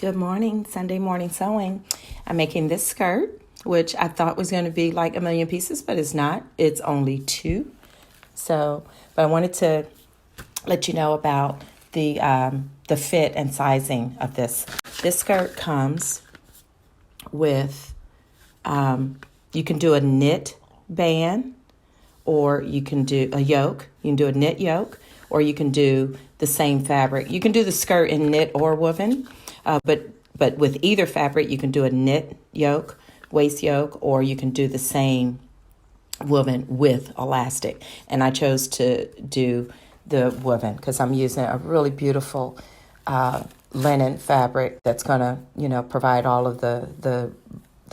Good morning, Sunday morning sewing. I'm making this skirt, which I thought was going to be like a million pieces, but it's not. It's only two. But I wanted to let you know about the fit and sizing of this. This skirt comes with, you can do a knit band, or you can do a yoke. You can do a knit yoke, or you can do the same fabric. You can do the skirt in knit or woven. But with either fabric, you can do a knit yoke, waist yoke, or you can do the same woven with elastic. And I chose to do the woven because I'm using a really beautiful linen fabric that's going to, provide all of the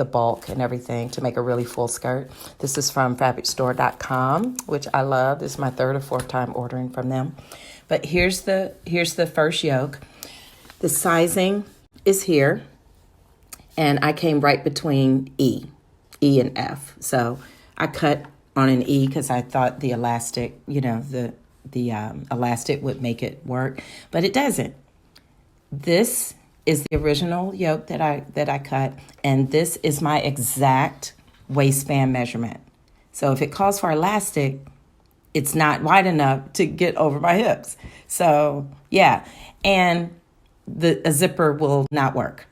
bulk and everything to make a really full skirt. This is from fabricstore.com, which I love. This is my third or fourth time ordering from them. But here's the first yoke. The sizing is here, and I came right between E and F. So I cut on an E because I thought the elastic, the elastic would make it work, but it doesn't. This is the original yoke that I cut, and this is my exact waistband measurement. So if it calls for elastic, it's not wide enough to get over my hips. So yeah, and a zipper will not work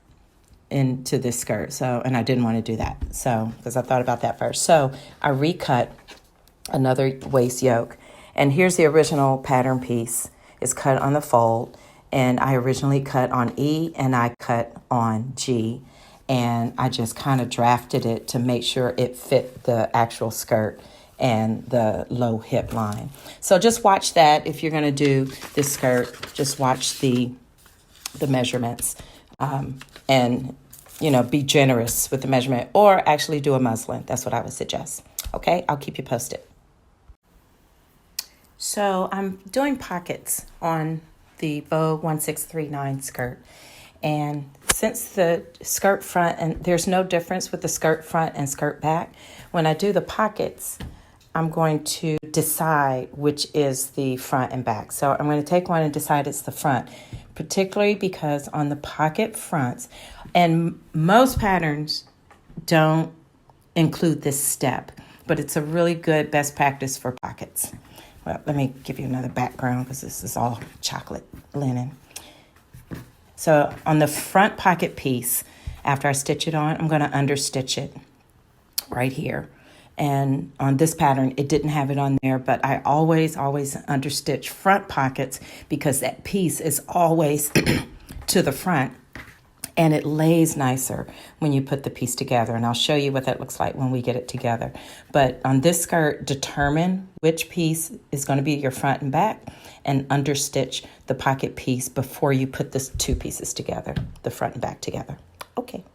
into this skirt. So, and I didn't want to do that. So, because I thought about that first. So I recut another waist yoke, and here's the original pattern piece. It's cut on the fold, and I originally cut on E and I cut on G, and I just kind of drafted it to make sure it fit the actual skirt and the low hip line. So just watch that. If you're going to do this skirt, just watch the measurements, and be generous with the measurement, or actually do a muslin. That's what I would suggest. Okay, I'll keep you posted. So I'm doing pockets on the Vogue 1639 skirt, and since the skirt front, and there's no difference with the skirt front and skirt back, when I do the pockets, I'm going to decide which is the front and back. So I'm going to take one and decide it's the front, particularly because on the pocket fronts, and most patterns don't include this step, but it's a really good best practice for pockets. Well, let me give you another background because this is all chocolate linen. So on the front pocket piece, after I stitch it on, I'm going to understitch it right here. And on this pattern, it didn't have it on there, but I always understitch front pockets because that piece is always to the front, and it lays nicer when you put the piece together. And I'll show you what that looks like when we get it together. But on this skirt, determine which piece is going to be your front and back, and understitch the pocket piece before you put the two pieces together, the front and back together. Okay.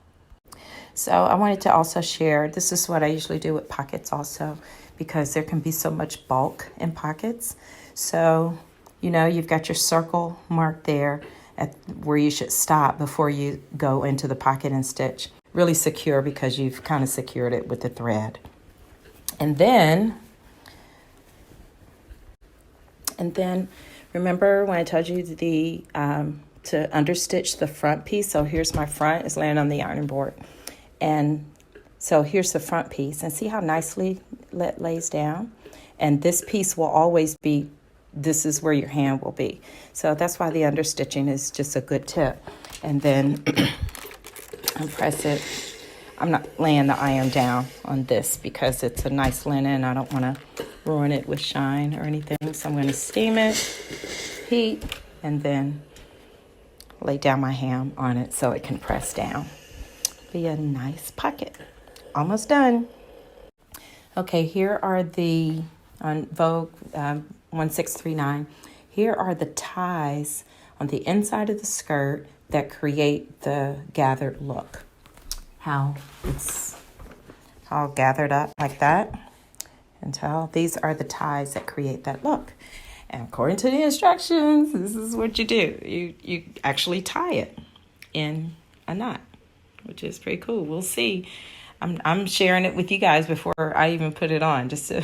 So I wanted to also share, this is what I usually do with pockets also, because there can be so much bulk in pockets. So, you've got your circle marked there at where you should stop before you go into the pocket and stitch. Really secure because you've kind of secured it with the thread. And then remember when I told you to understitch the front piece? So here's my front, it's laying on the ironing board. And so here's the front piece, and see how nicely it lays down? And this piece will always be, this is where your hand will be. So that's why the understitching is just a good tip. And then I press it. I'm not laying the iron down on this because it's a nice linen. I don't want to ruin it with shine or anything. So I'm going to steam it, heat, and then lay down my hand on it so it can press down. Be a nice pocket. Almost done. Okay, here are on Vogue 1639, here are the ties on the inside of the skirt that create the gathered look. How it's all gathered up like that. These are the ties that create that look. And according to the instructions, this is what you do. You actually tie it in a knot, which is pretty cool. We'll see. I'm sharing it with you guys before I even put it on, just to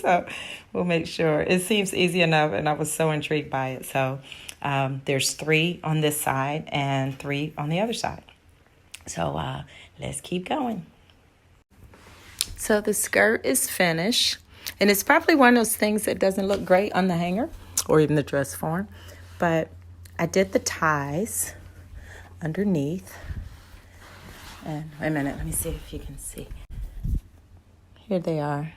so we'll make sure. It seems easy enough, and I was so intrigued by it. So There's 3 on this side and 3 on the other side. So let's keep going. So the skirt is finished. And it's probably one of those things that doesn't look great on the hanger or even the dress form. But I did the ties underneath. And wait a minute, let me see if you can see. Here they are.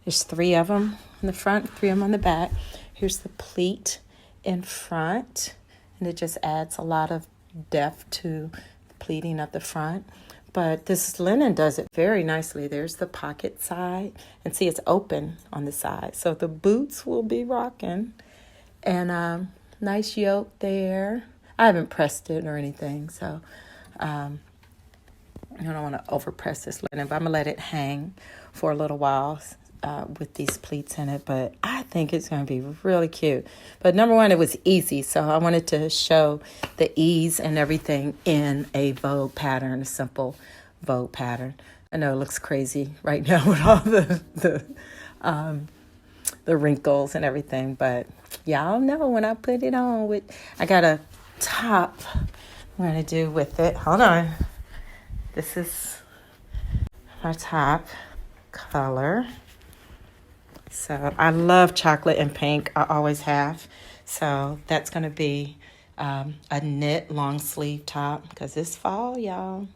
There's 3 of them in the front, 3 of them on the back. Here's the pleat in front. And it just adds a lot of depth to the pleating at the front. But this linen does it very nicely. There's the pocket side. And see, it's open on the side. So the boots will be rocking. And nice yoke there. I haven't pressed it or anything. So I don't want to overpress this linen. But I'm going to let it hang for a little while with these pleats in it. But I think it's going to be really cute. But number one, it was easy. So I wanted to show the ease and everything in a Vogue pattern, a simple Vogue pattern. I know it looks crazy right now with all the wrinkles and everything. But y'all know when I put it on, I got a top I'm going to do with it. Hold on. This is my top color. So I love chocolate and pink. I always have. So that's going to be a knit long sleeve top because it's fall, y'all.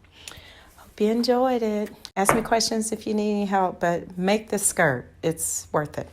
Hope you enjoyed it. Ask me questions if you need any help, but make this skirt. It's worth it.